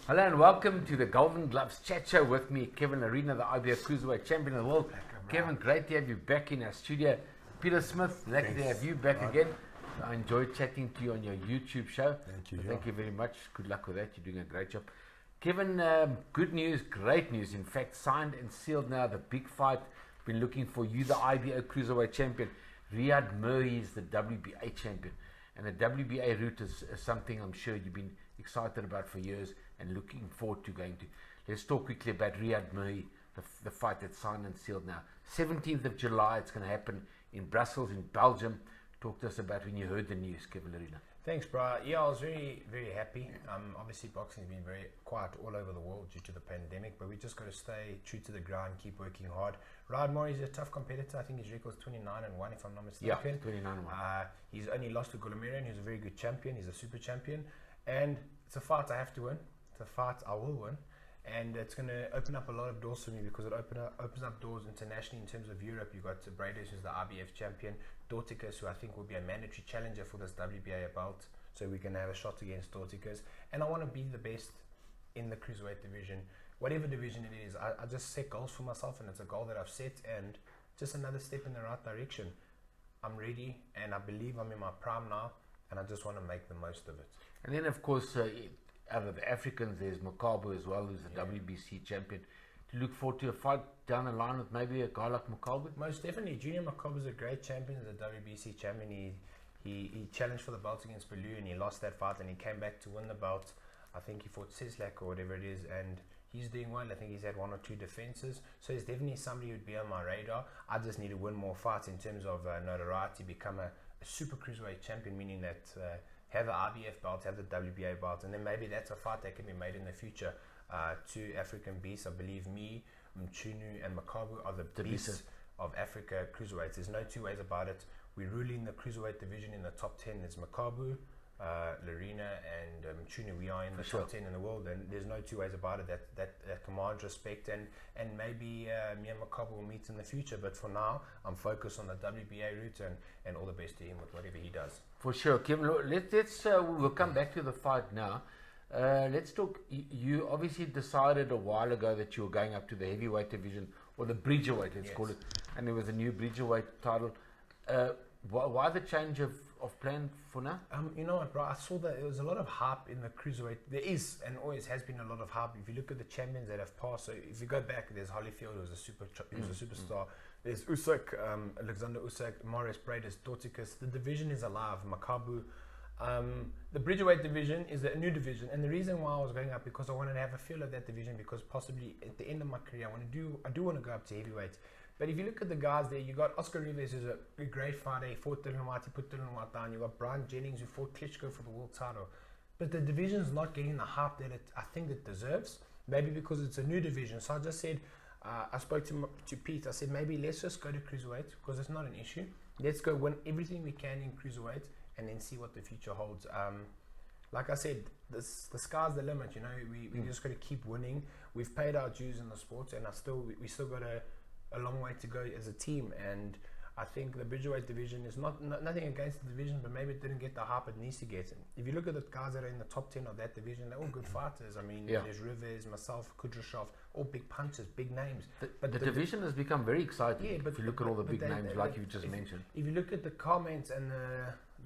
Hello and welcome to the Golden Gloves Chat Show with me, Kevin Lerena, the IBF Cruiserweight Champion of the world. Kevin, great to have you back in our studio. Peter Smith, lucky to have you back again. I enjoyed chatting to you on your YouTube show. Thank you. Thank you very much. Good luck with that. You're doing a great job. Kevin, good news, great news. In fact, signed and sealed now, the big fight. Been looking for you, the IBO Cruiserweight Champion. Ryad Merhy is the WBA champion. And the WBA route is something I'm sure you've been excited about for years and looking forward to going to. Let's talk quickly about Ryad Merhy, the fight that's signed and sealed now. 17th of July, it's going to happen in Brussels, in Belgium. Talk to us about when you heard the news, Kevin Lerena. Thanks, bro. Yeah, I was very, very happy. Obviously, boxing has been very quiet all over the world due to the pandemic, but we just got to stay true to the ground, keep working hard. Ryad Merhy is a tough competitor. I think his record's 29-1, if I'm not mistaken. Yeah, 29-1. He's only lost to Gulamiran, who's a very good champion. He's a super champion. And it's a fight I have to win. It's a fight I will win. And it's going to open up a lot of doors for me because it opens up doors internationally in terms of Europe. You've got Bradis, who's the IBF champion, Dorticus, who I think will be a mandatory challenger for this WBA belt. So we're going to have a shot against Dorticus. And I want to be the best in the cruiserweight division. Whatever division it is, I just set goals for myself, and it's a goal that I've set, and just another step in the right direction. I'm ready, and I believe I'm in my prime now, and I just want to make the most of it. And then, of course, out of the Africans, there's Makabu as well, who's the WBC champion. To look forward to a fight down the line with maybe a guy like Makabu? Most definitely. Junior Makabu is a great champion, he's a WBC champion. He challenged for the belt against Belgium, and he lost that fight, and he came back to win the belt. I think he fought Sislak or whatever it is, and he's doing well. I think he's had 1 or 2 defenses, so he's definitely somebody who'd be on my radar. I just need to win more fights in terms of notoriety, become a super cruiserweight champion, meaning that have the IBF belt, have the WBA belt, and then maybe that's a fight that can be made in the future. 2 African beasts, I believe me, Mchunu and Makabu are the beasts of Africa cruiserweights. There's no two ways about it. We're ruling the cruiserweight division in the top 10. There's Makabu, Lerena and Mchunu. We are in the top 10 in the world, and there's no two ways about it. That commands respect, and maybe me and Makabu will meet in the future, but for now I'm focused on the WBA route, and all the best to him with whatever he does. For sure. Kevin, let's we'll come back to the fight now. Let's talk. You obviously decided a while ago that you were going up to the heavyweight division, or the bridgerweight, let's call it, and there was a new bridgerweight title. Why the change of plan for now? You know what, bro? I saw that there was a lot of hype in the cruiserweight. There is and always has been a lot of hype. If you look at the champions that have passed, so if you go back, there's Holyfield, who was a superstar. There's Usyk, Alexander Usyk, Maurice Bradis, Dorticus. The division is alive. Makabu. The bridgerweight division is a new division, and the reason why I was going up because I wanted to have a feel of that division, because possibly at the end of my career I do want to go up to heavyweight. But if you look at the guys there, you got Oscar Rivas, who's a great fighter. He fought Dylan White, he put Dylan White down. You got Brian Jennings, who fought Klitschko for the world title. But the division's not getting the hype that I think it deserves. Maybe because it's a new division. So I just said, I spoke to Pete. I said, maybe let's just go to cruiserweight because it's not an issue. Let's go win everything we can in cruiserweight, and then see what the future holds. Like I said, the sky's the limit. You know, we just got to keep winning. We've paid our dues in the sport, and we still got a long way to go as a team. And I think the bridgerweight division is nothing against the division, but maybe it didn't get the hype it needs to get. If you look at the guys that are in the top 10 of that division, they're all good fighters. I mean, there's Rivers, myself, Kudryashov, all big punchers, big names. But the division has become very exciting. Yeah, but if you look at all the big names, like you just mentioned. If you look at the comments and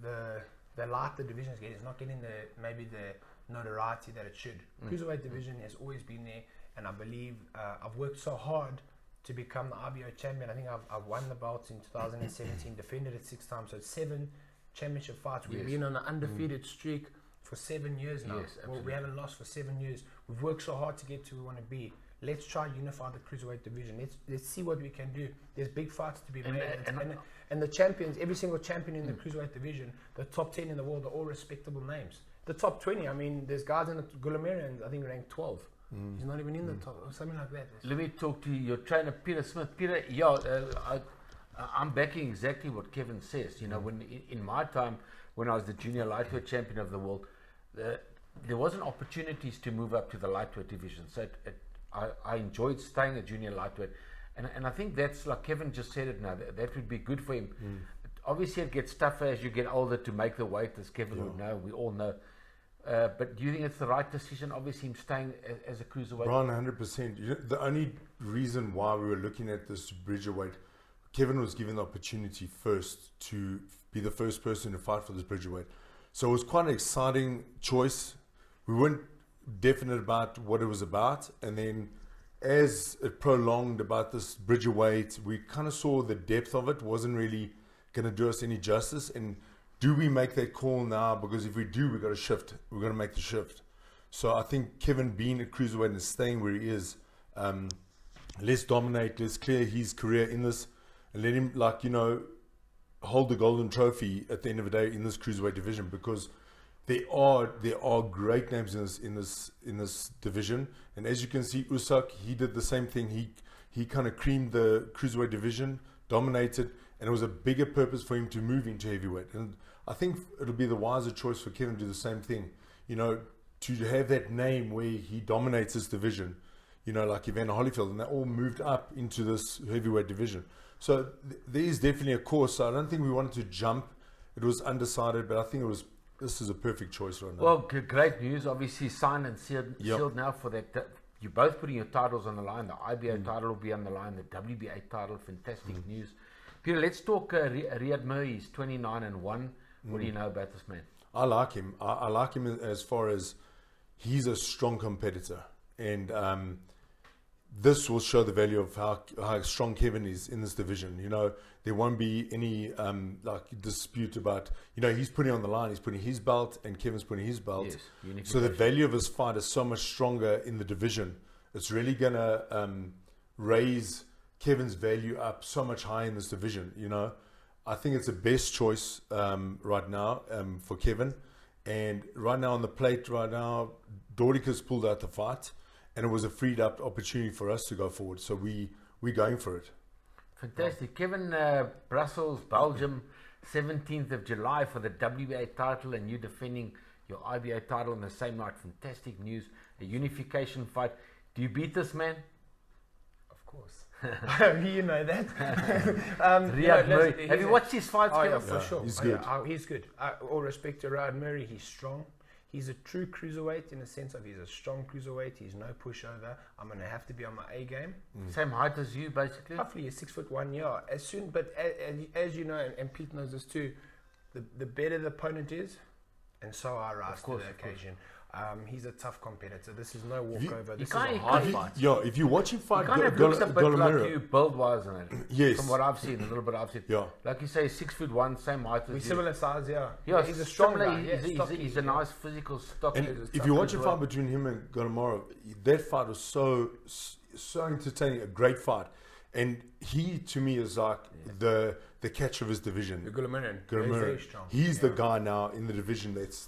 the light the division is getting, it's not getting maybe the notoriety that it should. Cruiserweight division has always been there, and I believe I've worked so hard to become the IBO champion. I think I've won the belt in 2017, defended it 6 times, so 7 championship fights. We've been on an undefeated streak for 7 years now. Well, we haven't lost for 7 years. We've worked so hard to get to where we want to be. Let's try unify the cruiserweight division. Let's see what we can do. There's big fights to be made, and the champions, every single champion in the cruiserweight division, the top 10 in the world, are all respectable names. The top 20, I mean, there's guys in the Gulamiran, I think ranked 12. He's not even in the top, or something like that. Let me talk to your trainer, Peter Smith. Peter, I'm backing exactly what Kevin says. You know, when in my time, when I was the junior lightweight champion of the world, there wasn't opportunities to move up to the lightweight division. So I enjoyed staying a junior lightweight. And I think that's, like Kevin just said it now, that would be good for him. Obviously, it gets tougher as you get older to make the weight, as Kevin would know. We all know. But do you think it's the right decision? Obviously, him staying as a cruiserweight. Brian, 100%. You know, the only reason why we were looking at this bridgerweight, Kevin was given the opportunity first to be the first person to fight for this bridgerweight. So it was quite an exciting choice. We weren't definite about what it was about. And then as it prolonged about this bridgerweight, we kind of saw the depth of it wasn't really going to do us any justice. And do we make that call now? Because if we do, we've got to shift. We're going to make the shift. So I think Kevin being a cruiserweight and staying where he is, let's dominate, let's clear his career in this, and let him, like, you know, hold the golden trophy at the end of the day in this cruiserweight division, because there are great names in this division. And as you can see, Usyk, he did the same thing. He kind of creamed the cruiserweight division, dominated, and it was a bigger purpose for him to move into heavyweight. And I think it'll be the wiser choice for Kevin to do the same thing. You know, to have that name where he dominates this division, you know, like Evander Holyfield, and they all moved up into this heavyweight division. So there is definitely a course. So I don't think we wanted to jump. It was undecided, but I think this is a perfect choice right now. Well, great news. Obviously, signed and sealed now for that. You're both putting your titles on the line. The IBO title will be on the line. The WBA title. Fantastic news. Peter, let's talk Ryad Merhy. He's 29-1. What do you know about this man? I like him. I like him as far as he's a strong competitor. And this will show the value of how strong Kevin is in this division. You know, there won't be any like dispute about, you know, he's putting on the line, he's putting his belt, and Kevin's putting his belt. Yes, so the value of his fight is so much stronger in the division. It's really going to raise Kevin's value up so much higher in this division. You know, I think it's the best choice right now for Kevin. And right now on the plate, Doricus pulled out the fight. And it was a freed up opportunity for us to go forward. So we're going for it. Fantastic. Kevin, Brussels, Belgium, 17th of July for the WBA title, and you defending your IBA title on the same night. Fantastic news. A unification fight. Do you beat this man? Of course. You know that. Ryad Merhy. Have you watched his fights? Oh, yeah, for sure. He's good. He's good. All respect to Ryad Merhy. He's strong. He's a true cruiserweight in the sense of he's a strong cruiserweight. He's no pushover. I'm going to have to be on my A game. Same height as you, basically? Roughly, he's 6'1", yeah. But as you know, and Pete knows this too, the better the opponent is, and so I rise to the occasion. He's a tough competitor. This is no walkover. This is a hard fight. Yeah, if you watch him fight, he kind of looks a bit like you, build-wise, isn't it? Yes. From what I've seen, a little bit I've seen. Yeah. Like you say, 6'1", same height as you. We're similar size, yeah. Yeah, he's a strong guy. He's a nice physical stock. And if you watch a fight between him and Gonomaro, that fight was so entertaining, a great fight. And he, to me, is like the catch of his division. The Gulamarin. He's strong. He's the guy now in the division that's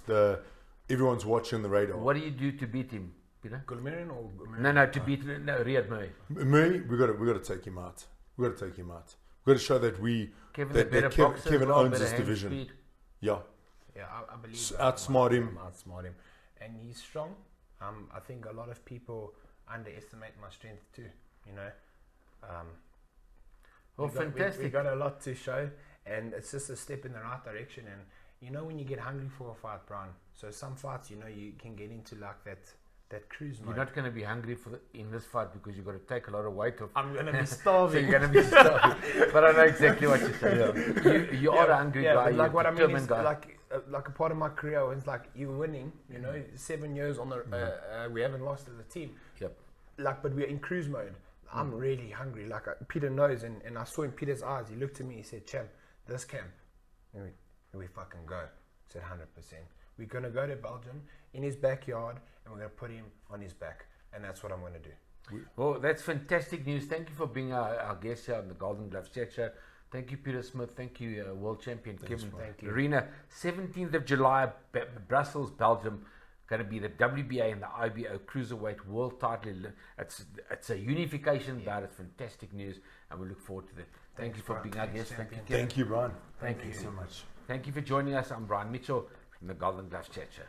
everyone's watching the radar. What do you do to beat him, Peter? Gulamarin or Gulamarin? No, to beat Ryad Merhy. Merhy, we got to take him out. We got to take him out. We got to show that Kevin owns this division. Speed. Yeah. Yeah, I believe outsmart him. Outsmart him, and he's strong. I think a lot of people underestimate my strength too. You know. Well, fantastic. We got a lot to show, and it's just a step in the right direction. And you know, when you get hungry for a fight, Brian. So some fights, you know, you can get into like that cruise mode. You're not going to be hungry in this fight because you've got to take a lot of weight off. I'm going to be starving. So you're going to be starving. But I know exactly what you're saying. Yeah. You are a hungry guy. Like what I mean is like a part of my career was like you're winning. You know, 7 years on the we haven't lost as a team. Yep. Like, but we're in cruise mode. I'm really hungry. Like Peter knows, and I saw in Peter's eyes. He looked at me. He said, "Champ, this camp, and we fucking go." I said, 100%. We're going to go to Belgium in his backyard, and we're going to put him on his back. And that's what I'm going to do. Well, that's fantastic news. Thank you for being our guest here on the Golden Gloves Chat Show. Thank you, Peter Smith. Thank you, world champion Kevin. Thank you. Lerena, 17th of July, Brussels, Belgium. Going to be the WBA and the IBO Cruiserweight World Title. It's a unification bout. It's fantastic news, and we look forward to that. Thank you for being our guest. Thank you, Brian. Thank you so much. Thank you for joining us. I'm Brian Mitchell from the Golden Gloves Chat Show.